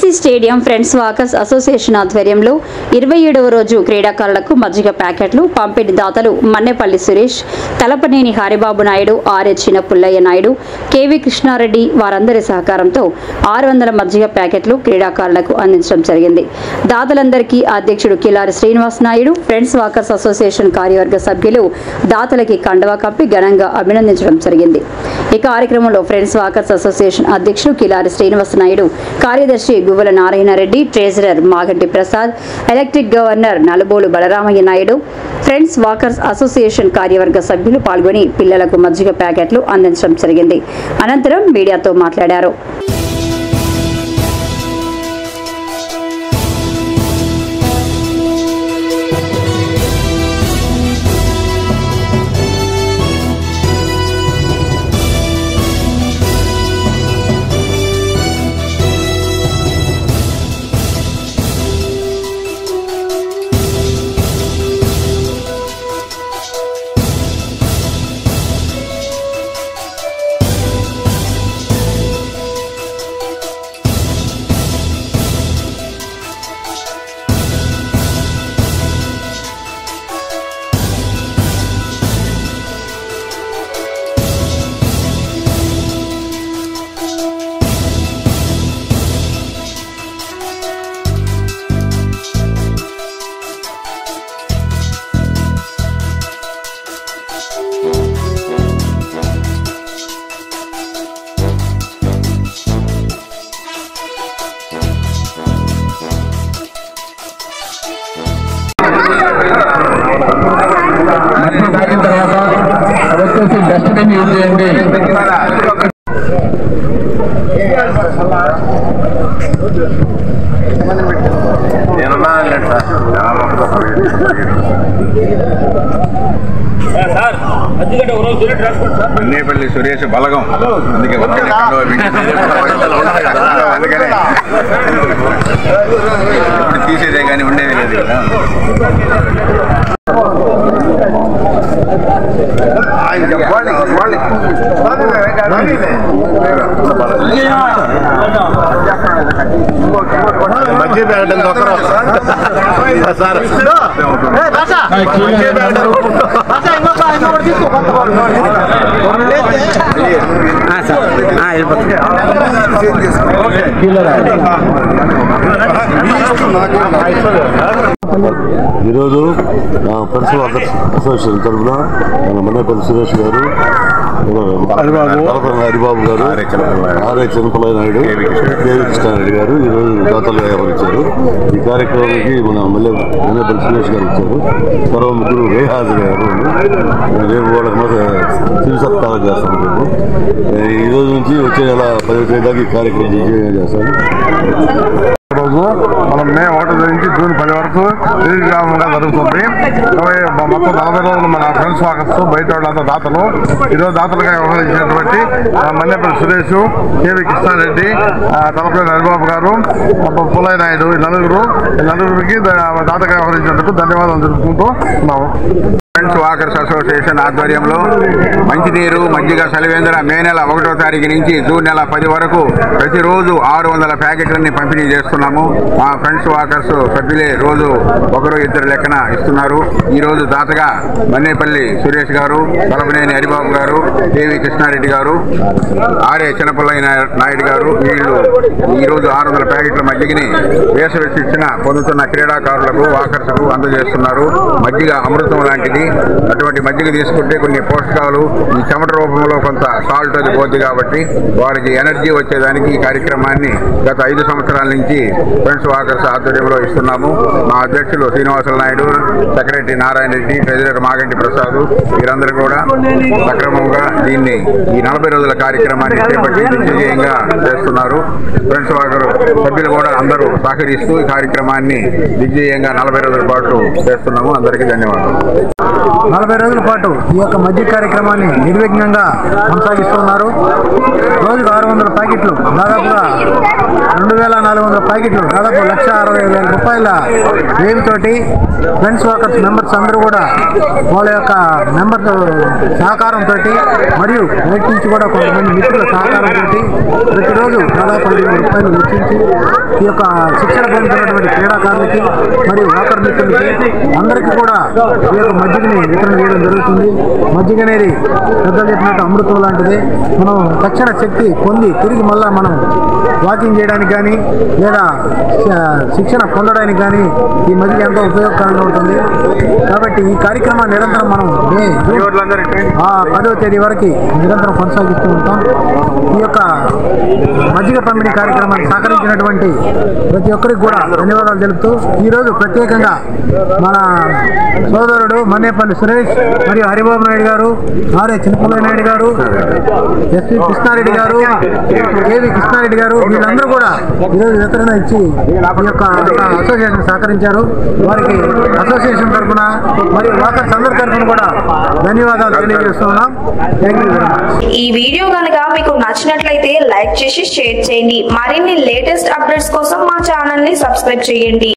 NC stadium friends walkers association ఆధ్వర్యంలో 27వ రోజు క్రీడాకారులకు మజ్జిగ ప్యాకెట్లు పంపిణీ దాతలు మన్నెపల్లి సురేష్, తలపనేని హరిబాబు నాయుడు, ఆర్ఎచ్ పుల్లయ్య నాయుడు, కేవి కృష్ణారెడ్డి వారందరి సహకారంతో 600 మజ్జిగ ప్యాకెట్లు క్రీడాకారులకు అందించడం జరిగింది. దాతలందరికీ అధ్యక్షుడు Kilari Srinivas Naidu, friends walkers association కార్యవర్గ సభ్యులు దాతలకి కండవా కప్పి ఘనంగా అభినందించడం జరిగింది. ఈ కార్యక్రమంలో ఫ్రెండ్స్ వాకర్స్ అసోసియేషన్ అధ్యక్షుడు కిలారి శ్రీనివాస్ నాయుడు, కార్యదర్శి Guvvala Narayana Reddy, treasurer Maganti Prasad, electric governor Nalubolu Balaramaiah Naidu, friends walkers association కార్యవర్గ సభ్యులు పాల్గొని పిల్లలకు మజ్జిగ ప్యాకెట్లు అందించడం జరిగింది. అనంతరం మీడియాతో మాట్లాడారు. డస్ట్బిన్ యూజ్ చేయండి. మన్నేపల్లి సురేష్ బలగం అందుకే అందుకనే ఇప్పుడు తీసేదే కానీ ఉండేది లేదు కదా. మధ్య బ్యాగ్ సార్ ఈరోజు ఫ్రెండ్స్ వాకర్స్ అసోసియేషన్ తరఫున మన్నెపల్లి సురేష్ గారు, హరిబాబు గారు, ఆర్ఎచ్ పుల్లయ్య నాయుడు, కేవి కృష్ణారెడ్డి గారు ఈరోజు దాతలుగా వ్యవహరించారు. ఈ కార్యక్రమానికి మన మన్నెపల్లి సురేష్ గారు ఇచ్చారు. మరో ముగ్గురు హాజరయ్యారు. రేపు వాళ్ళకి చిరు సత్కారం చేస్తాం. ఈ రోజు నుంచి వచ్చే నెల 15 దాకా ఈ కార్యక్రమం చేస్తాం. రోజు మనం మే 1 నుంచి జూన్ 10 వరకు నిర్విరామంగా జరుగుతుంది. మొత్తం 40 రోజులు మన ఫ్రెండ్స్ వాకర్స్ బయట వాళ్ళంతా దాతలు. ఈరోజు దాతలుగా వ్యవహరించినటువంటి మన్నెపల్లి సురేష్, కేవి కృష్ణారెడ్డి, తలపనేని హరిబాబు గారు, పుల్లయ్య నాయుడు ఈ నలుగురికి దాతగా వ్యవహరించినందుకు ధన్యవాదాలు తెలుపుకుంటూ ఉన్నాము. ఫ్రెండ్స్ వాకర్స్ అసోసియేషన్ ఆధ్వర్యంలో మంచినీరు, మజ్జిగ, చలివేంద్ర మే నెల 1వ తారీఖు నుంచి జూన్ నెల 10 వరకు ప్రతిరోజు 600 ప్యాకెట్లని పంపిణీ చేస్తున్నాము. మా ఫ్రెండ్స్ వాకర్స్ సభ్యులే రోజు 1-2 లెక్కన ఇస్తున్నారు. ఈ రోజు దాతగా మన్నేపల్లి సురేష్ గారు, తలపనేని హరిబాబు గారు, కేవి కృష్ణారెడ్డి గారు, ఆర్ఏ చిన్నపుల్లయ్య నాయుడు గారు వీళ్ళు ఈరోజు 600 ప్యాకెట్ల మజ్జిగని వేసవి శిక్షణ పొందుతున్న క్రీడాకారులకు, వాకర్స్కు అందజేస్తున్నారు. మజ్జిగ అమృతం లాంటిది. అటువంటి మజ్జిగ తీసుకుంటే కొన్ని పోషకాలు ఈ చెమట రూపంలో కొంత సాల్ట్ అది పోద్ది కాబట్టి వారికి ఎనర్జీ వచ్చేదానికి ఈ కార్యక్రమాన్ని గత 5 సంవత్సరాల నుంచి ఫ్రెండ్స్ వాకర్స్ ఆధ్వర్యంలో ఇస్తున్నాము. మా అధ్యక్షులు శ్రీనివాసుల నాయుడు, సెక్రటరీ నారాయణ రెడ్డి, ట్రెజరర్ మాగంటి ప్రసాద్ వీరందరూ కూడా సక్రమంగా దీన్ని ఈ 40 రోజుల కార్యక్రమాన్ని చేపట్టి దిగ్విజయంగా చేస్తున్నారు. ఫ్రెండ్స్ వాకర్ సభ్యులు కూడా అందరూ సహకరిస్తూ ఈ కార్యక్రమాన్ని దిగ్విజయంగా 40 రోజుల పాటు చేస్తున్నాము. అందరికీ ధన్యవాదాలు. 40 రోజుల పాటు ఈ యొక్క మజ్జిగ కార్యక్రమాన్ని నిర్విఘ్నంగా కొనసాగిస్తున్నారు. రోజుకు 600 ప్యాకెట్లు, దాదాపుగా 2400 ప్యాకెట్లు, దాదాపు 1,60,000 రూపాయల వ్యయంతోటి ఫ్రెండ్స్ వాకర్స్ మెంబర్స్ అందరూ కూడా వాళ్ళ యొక్క మెంబర్ సహకారంతో మరియు బయట నుంచి కూడా కొంతమంది మిత్రుల సహకారంతో ప్రతిరోజు దాదాపు 5,000 రూపాయలు వెచ్చించి ఈ యొక్క శిక్షణ పొందుతున్నటువంటి క్రీడాకారులకి మరియు వాకర్ మిత్రులకి అందరికీ కూడా ఈ యొక్క మజ్జిగని వితరణ చేయడం జరుగుతుంది. మజ్జిగ అనేది పెద్దలు చెప్పినట్టు అమృతం లాంటిది. మనం తక్షణ శక్తి పొంది తిరిగి మళ్ళా మనం వాకింగ్ చేయడానికి కానీ లేదా శిక్షణ పొందడానికి కానీ ఈ మజ్జిగ ఎంతో ఉపయోగకరంగా ఉంటుంది. కాబట్టి ఈ కార్యక్రమాన్ని నిరంతరం మనం మే 10వ తేదీ వరకు నిరంతరం కొనసాగిస్తూ ఉంటాం. ఈ యొక్క మజ్జిగ పంపిణీ కార్యక్రమాన్ని సహకరించినటువంటి ప్రతి ఒక్కరికి కూడా ధన్యవాదాలు తెలుపుతూ ఈరోజు ప్రత్యేకంగా మన సోదరుడు మన్నేపల్లి సురేష్ మరియు హరిబాబు నాయుడు గారు, ఆర్ఏ చిన్నపుల్లయ్య నాయుడు గారు, ఎస్పీ కృష్ణారెడ్డి గారు, కేవీ కృష్ణారెడ్డి గారు వీళ్ళందరూ కూడా ఈరోజు వితరణ ఇచ్చి ఈ యొక్క అసోసియేషన్ సహకరించారు. వారికి అసోసియేషన్ తరఫున మరియు వాకర్స్ అందరి తరఫున కూడా ధన్యవాదాలు తెలియజేస్తున్నాం. Thank you very much. ఈ వీడియో కనుక మీకు నచ్చినట్లయితే లైక్ చేసి షేర్ చేయండి. మరిన్ని లేటెస్ట్ అప్డేట్స్ కోసం మా ఛానల్ ని సబ్స్క్రైబ్ చేయండి.